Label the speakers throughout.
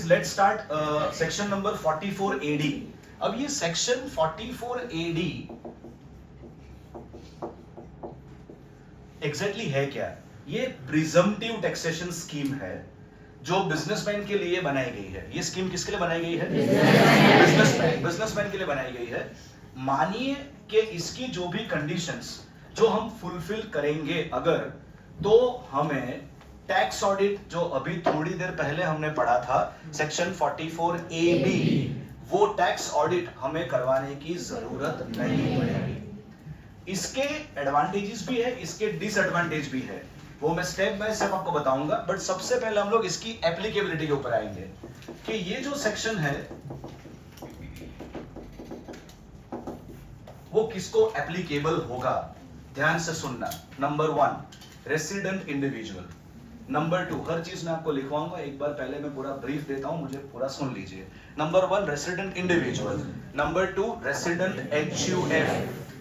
Speaker 1: let's start section number 44 AD. अब ये section 44 AD exactly है क्या? ये प्रिजम्पटिव टैक्सेशन स्कीम है जो बिजनेसमैन के लिए बनाई गई है। ये स्कीम किसके लिए बनाई गई है? बिजनेसमैन के लिए बनाई गई है। मानिए कि इसकी जो भी कंडीशंस जो हम फुलफिल करेंगे अगर, तो हमें टैक्स ऑडिट जो अभी थोड़ी देर पहले हमने पढ़ा था सेक्शन 44 AB, वो टैक्स ऑडिट हमें करवाने की जरूरत नहीं पड़ेगी। इसके एडवांटेजेस भी है, इसके डिसएडवांटेज भी है, वो मैं स्टेप बाय स्टेप आपको बताऊंगा। बट सबसे पहले हम लोग इसकी एप्लीकेबिलिटी के ऊपर आएंगे कि ये जो सेक्शन है वो किसको एप्लीकेबल होगा। ध्यान से सुनना। नंबर 1 रेसिडेंट इंडिविजुअल, नंबर 2 हर चीज मैं आपको लिखवाऊंगा, एक बार पहले मैं पूरा ब्रीफ देता हूं, मुझे पूरा सुन लीजिए। Number 1 resident individual, number 2 resident HUF,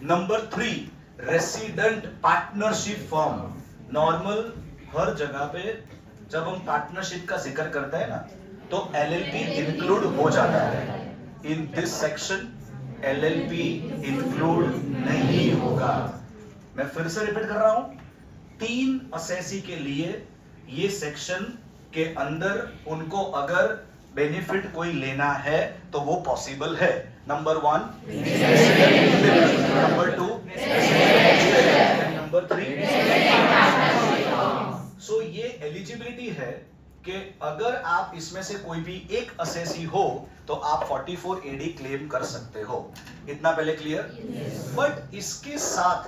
Speaker 1: number 3 resident partnership firm. Normal हर जगह पे जब हम पार्टनरशिप का जिक्र करते हैं ना तो LLP इंक्लूड हो जाता है। In this section LLP include नहीं होगा। मैं फिर से रिपीट कर रहा हूं, 3 असेसी के लिए ये सेक्शन के अंदर उनको अगर बेनिफिट कोई लेना है तो वो पॉसिबल है। Number 1 number 2 number 3। सो ये एलिजिबिलिटी है कि अगर आप इसमें से कोई भी एक असेसी हो तो आप 44 AD क्लेम कर सकते हो। इतना पहले क्लियर? बट इसके साथ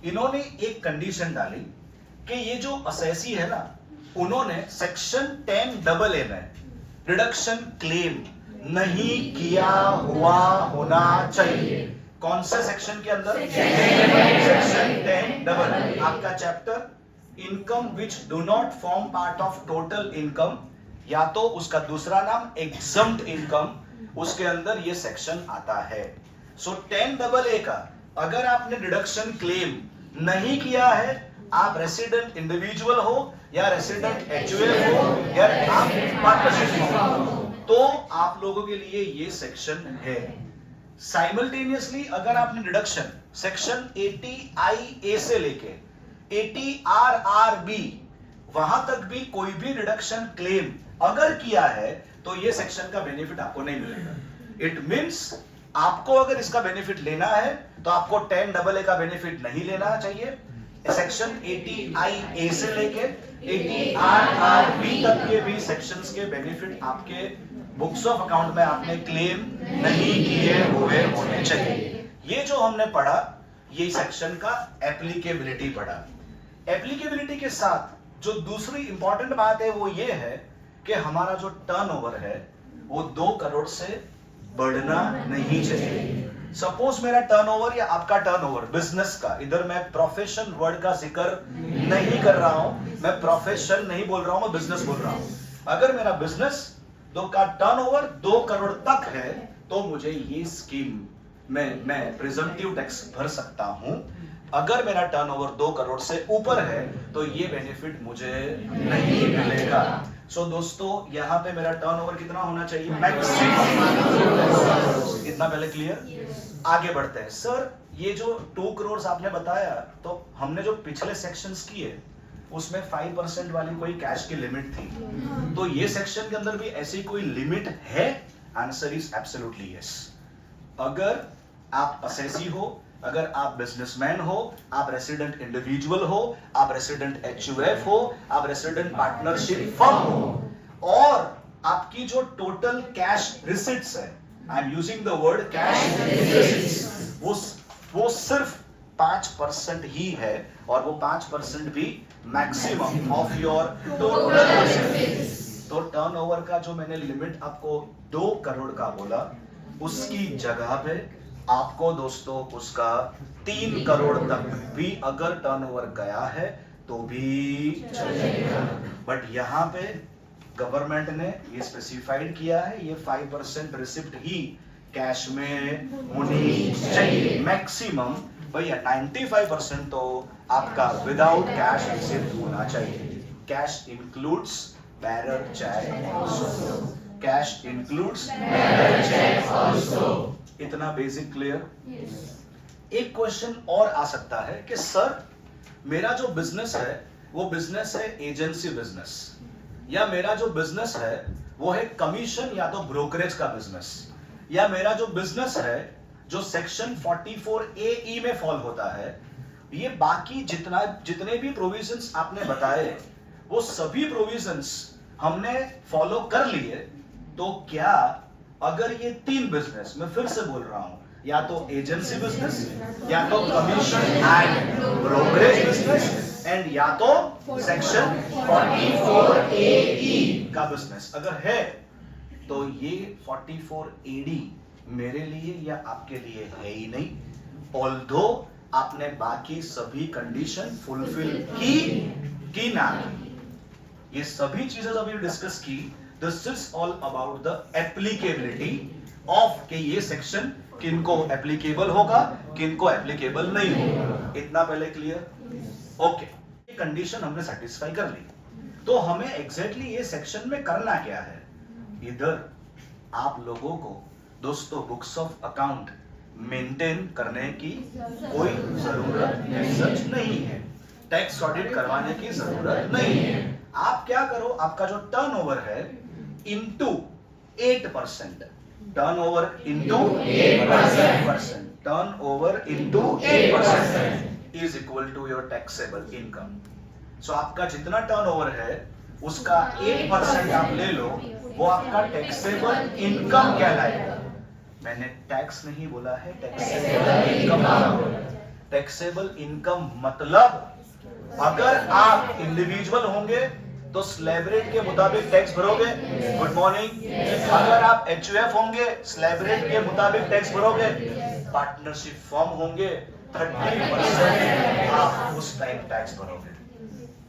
Speaker 1: इन्होंने एक कंडीशन डाली कि ये जो असेसी है ना, उन्होंने सेक्शन 10AA में रिडक्शन क्लेम नहीं किया हुआ होना चाहिए। कौन से सेक्शन के अंदर? Section 10AA। आपका chapter income which do not form part of total income, या तो उसका दूसरा नाम एग्जम्प्ट इनकम, उसके अंदर ये सेक्शन आता है। सो 10AA का अगर आपने डिडक्शन क्लेम नहीं किया है, आप रेसिडेंट इंडिविजुअल हो या रेसिडेंट HUF हो या आप पार्टनरशिप हो, तो आप लोगों के लिए ये सेक्शन है। साइमल्टेनियसली अगर आपने डिडक्शन सेक्शन 80IA से लेके 80RRB वहां तक भी कोई भी रिडक्शन क्लेम अगर किया है तो ये सेक्शन का बेनिफिट आपको नहीं मिलेगा। इट मींस आपको अगर इसका बेनिफिट लेना है तो आपको 10AA का बेनिफिट नहीं लेना चाहिए। सेक्शन 80IA से लेके 80RRB तक के भी सेक्शंस के बेनिफिट आपके बुक्स ऑफ अकाउंट में आपने क्लेम नहीं किए हुए होने चाहिए। ये जो हमने पढ़ा ये सेक्शन का एप्लीकेबिलिटी पढ़ा। एप्लीकेबिलिटी के साथ जो दूसरी इंपॉर्टेंट बात है वो ये है कि हमारा जो टर्नओवर है वो 2 करोड़ से बढ़ना नहीं चाहिए। सपोज मेरा टर्नओवर या आपका टर्नओवर बिजनेस का, इधर मैं प्रोफेशन वर्ड का जिक्र नहीं कर रहा हूं, मैं प्रोफेशन नहीं बोल रहा हूं, मैं बिजनेस बोल रहा हूं। अगर मेरा बिजनेस का टर्नओवर 2 करोड़ तक है तो मुझे ये स्कीम में मैं प्रिजम्पटिव टैक्स भर सकता हूं। अगर मेरा टर्नओवर 2 करोड़ से ऊपर है तो ये बेनिफिट मुझे नहीं मिलेगा। सो दोस्तों यहाँ पे मेरा टर्नओवर कितना होना चाहिए? मैक्सिमम। इतना पहले क्लियर? आगे बढ़ते हैं। सर ये जो 2 करोड़ आपने बताया, तो हमने जो पिछले सेक्शंस किए उसमें 5% वाली कोई कैश की लिमिट थी, तो ये सेक्शन के अंदर भी ऐसी कोई लिमिट है? Answer is absolutely yes. अगर आप असेसी हो, अगर आप बिजनेसमैन हो, आप रेसिडेंट इंडिविजुअल हो, आप रेसिडेंट HUF हो, आप रेसिडेंट पार्टनरशिप फर्म हो, और आपकी जो टोटल कैश रिसिट्स है, I am using the word cash receipts, वो सिर्फ 5% ही है, और वो 5% भी maximum of your total receipts. तो टर्नओवर का जो मैंने लिमिट आपको 2 करोड़ का बोला, उसकी जगह पे आपको दोस्तों उसका 3 करोड़ तक भी अगर टर्नओवर गया है तो भी चलेगा। बट यहाँ पे गवर्नमेंट ने ये स्पेसिफाइड किया है, ये 5% रिसिप्ट ही कैश में होनी चाहिए। मैक्सिमम भैया 95% तो आपका विदाउट कैश रिसिप्ट होना चाहिए। कैश इंक्लूड्स बैरर चाय। कैश इंक्लूड्स इतना बेसिक क्लियर? एक क्वेश्चन और आ सकता है कि सर मेरा जो बिजनेस है वो बिजनेस है एजेंसी बिजनेस, या मेरा जो बिजनेस है वो है कमीशन या तो ब्रोकरेज का बिजनेस, या मेरा जो बिजनेस है जो सेक्शन 44AE में फॉल होता है, ये बाकी जितने भी प्रोविजंस आपने बताए वो सभी प्रोविजंस हमने फॉलो कर लिए, तो क्या अगर ये 3 बिजनेस, मैं फिर से बोल रहा हूं, या तो एजेंसी बिजनेस, या तो commission and brokerage business, and या तो सेक्शन 44AE का बिजनेस अगर है, तो ये 44AD मेरे लिए या आपके लिए है ही नहीं, ऑल्दो आपने बाकी सभी कंडीशन फुलफिल की ना की। ये सभी चीजें अभी डिस्कस की। This is all about the applicability of के ये सेक्शन किनको एप्लीकेबल होगा, किनको एप्लीकेबल नहीं होगा। इतना पहले क्लियर? ओके, कंडीशन हमने सेटिस्फाई कर ली, तो हमें एग्जैक्टली ये सेक्शन में करना क्या है? इधर आप लोगों को दोस्तों बुक्स ऑफ अकाउंट मेंटेन करने की कोई जरूरत सच नहीं है, टैक्स ऑडिट करवाने की जरूरत नहीं है। आप क्या करो, आपका जो टर्नओवर है into 8%, turnover into 8%, turnover into 8% is equal to your taxable income. So आपका जितना टर्नओवर है उसका 8% आप ले लो, वो आपका टैक्सेबल इनकम कहलाएगा। मैंने टैक्स नहीं बोला है, टैक्सेबल इनकम बोला। टैक्सेबल इनकम मतलब अगर आप इंडिविजुअल होंगे तो स्लैब रेट के मुताबिक टैक्स भरोगे। Good morning. अगर आप HUF होंगे स्लैब रेट के मुताबिक टैक्स भरोगे। पार्टनरशिप फॉर्म होंगे 30% आप उस टाइम टैक्स भरोगे।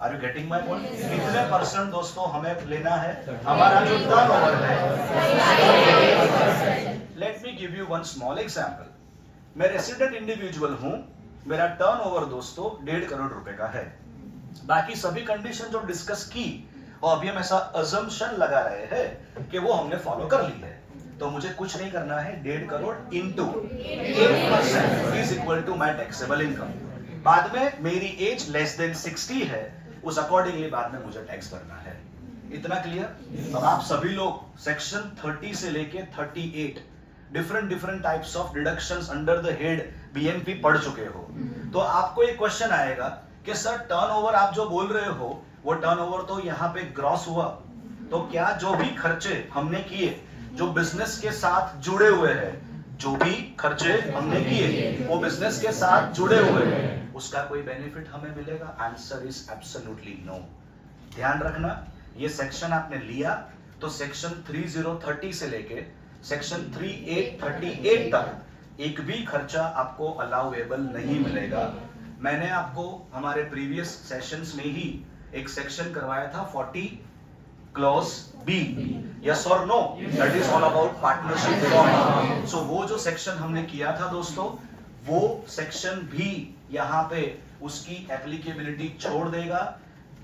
Speaker 1: Are you getting my point? कितने परसेंट दोस्तों हमें लेना है? हमारा जो टर्नओवर है। Let me give you one small example. मैं रेसिडेंट इंडिविजुअल हूं, मेरा टर्नओवर दोस्तों 1.5 करोड़ रुपए का है। बाकी सभी कंडीशन जो डिस्कस की और अभी हम ऐसा अजम्पशन लगा रहे हैं कि वो हमने फॉलो कर ली है, तो मुझे कुछ नहीं करना है। 1.5 crore into 8% is equal to my taxable income. बाद में मेरी एज लेस देन 60 है, उस अकॉर्डिंगली बाद में मुझे टैक्स भरना है। इतना क्लियर? अब आप सभी लोग सेक्शन 30 से लेके 38 different types of deductions under the head BNP पढ़ चुके हो, तो आपको एक क्वेश्चन आएगा कि सर टर्नओवर आप जो बोल रहे हो वो टर्नओवर तो यहाँ पे ग्रॉस हुआ, तो क्या जो भी खर्चे हमने किए जो बिजनेस के साथ जुड़े हुए हैं, जो भी खर्चे हमने किए वो बिजनेस के साथ जुड़े हुए हैं, उसका कोई बेनिफिट हमें मिलेगा? Answer is absolutely no. ध्यान रखना, ये सेक्शन आपने लिया तो सेक्शन 3030 से लेके सेक्शन 3838 तक एक भी खर्चा आपको अलाउएबल नहीं मिलेगा। मैंने आपको हमारे प्रीवियस सेशंस में ही एक सेक्शन करवाया था 40 क्लॉज B, यस और no, that is all about partnership firm. So वो जो सेक्शन हमने किया था दोस्तों, वो सेक्शन भी यहाँ पे उसकी एप्लीकेबिलिटी छोड़ देगा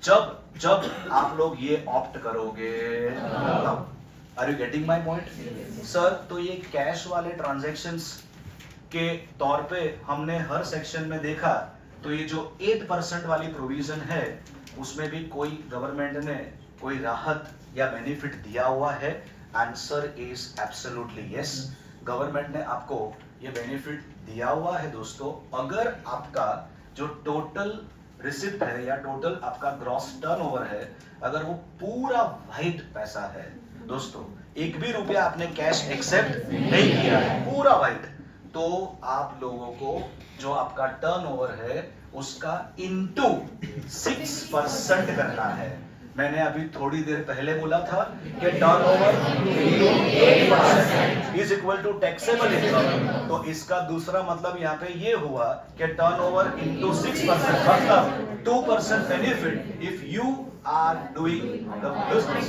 Speaker 1: जब आप लोग ये ऑप्ट करोगे। Are you getting my point? Sir तो ये कैश वाले ट्रांजैक्शंस के तौर पे हमने हर सेक्शन में देखा, तो ये जो 8% वाली प्रोविजन है उसमें भी कोई गवर्नमेंट ने कोई राहत या बेनिफिट दिया हुआ है? Answer is absolutely yes. Government ने आपको ये बेनिफिट दिया हुआ है दोस्तों, अगर आपका जो टोटल रिसिप्ट है या टोटल आपका ग्रॉस टर्नओवर है, अगर वो पूरा वाइट पैसा है दोस्तों, एक भी रुपया आपने कैश एक्सेप्ट नहीं किया है, पूरा वाइट, तो आप लोगों को जो आपका टर्नओवर है उसका इनटू 6% करना है। मैंने अभी थोड़ी देर पहले बोला था कि turnover into 8% is equal to taxable income, तो इसका दूसरा मतलब यहाँ पे ये हुआ कि टर्नओवर इनटू 6% मतलब 2% benefit if you are doing the business.